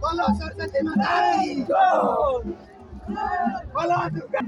Bola Sarsa terima kasih. Gol. Bola juga.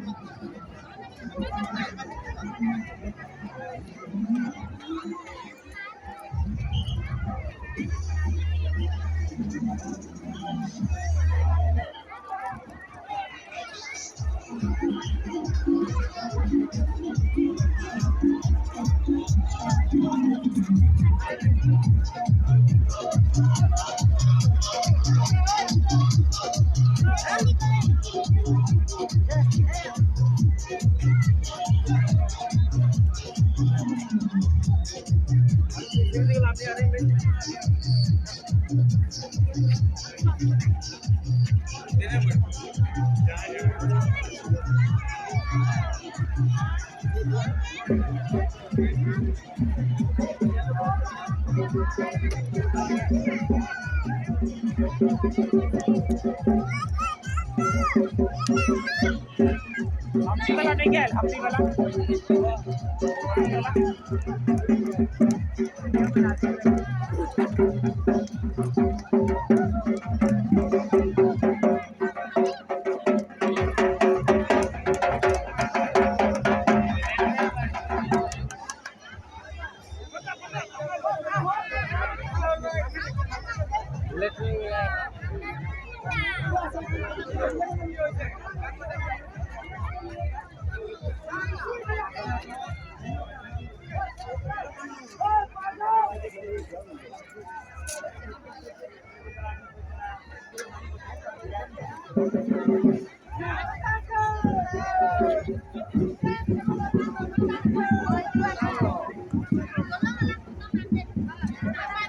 हमने वाला नहीं क्या हमने वाला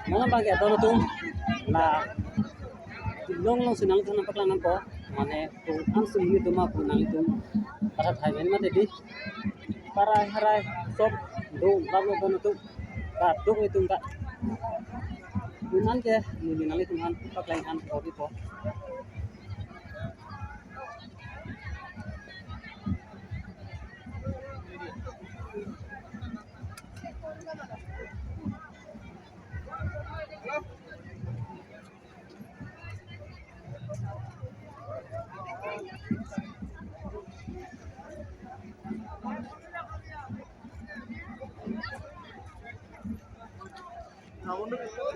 Mga bagay ato na itong na long sinang itong napaklangan po mane kung ang sumili dumapo ng itong para tayo matindi para haray sob do bago po na ito ka dong itong ka bunan ke nilinang itong han paklayan po dito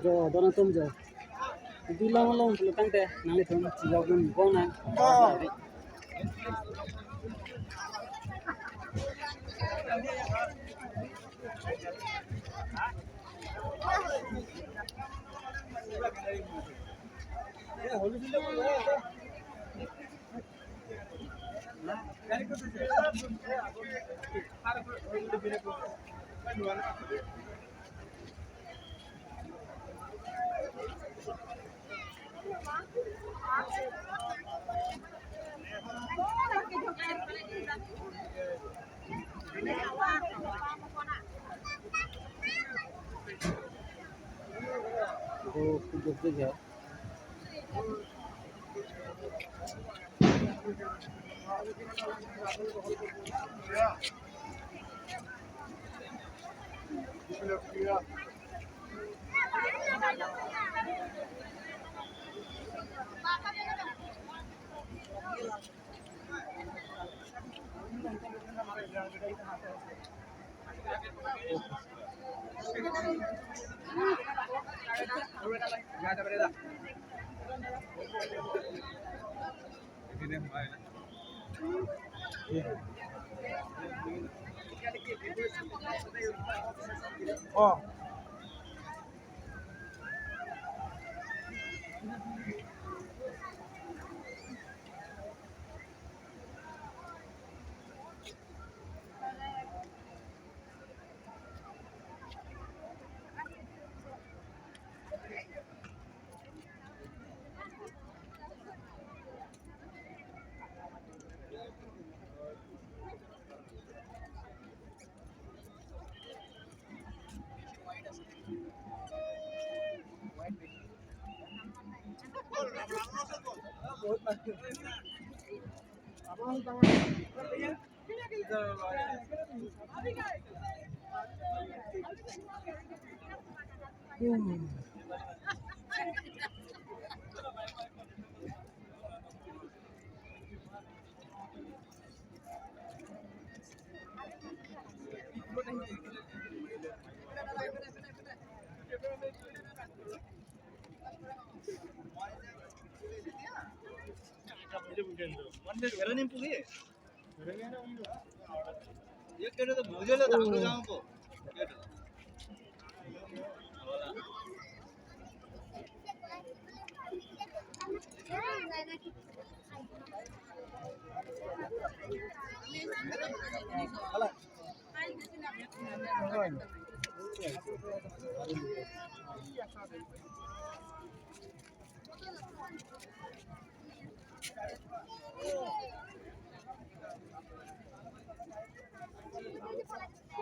jo doon tum jo di long long lutang te nang itong siyagun ko na itu juga Oh. मंदिर घर नहीं पुगे ये केड़े तो भूजे ले दांगलो जाओ को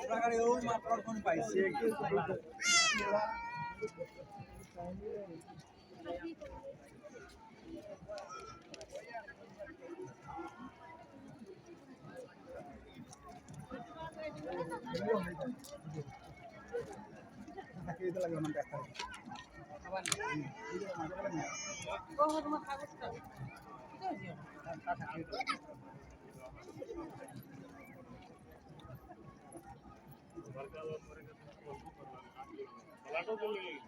प्रकार यो मात्र कोन पाइसे के itu lagi mentestar. Kapan? Oh, rumah kagus kan? Itu aja. kalau mereka kalau beli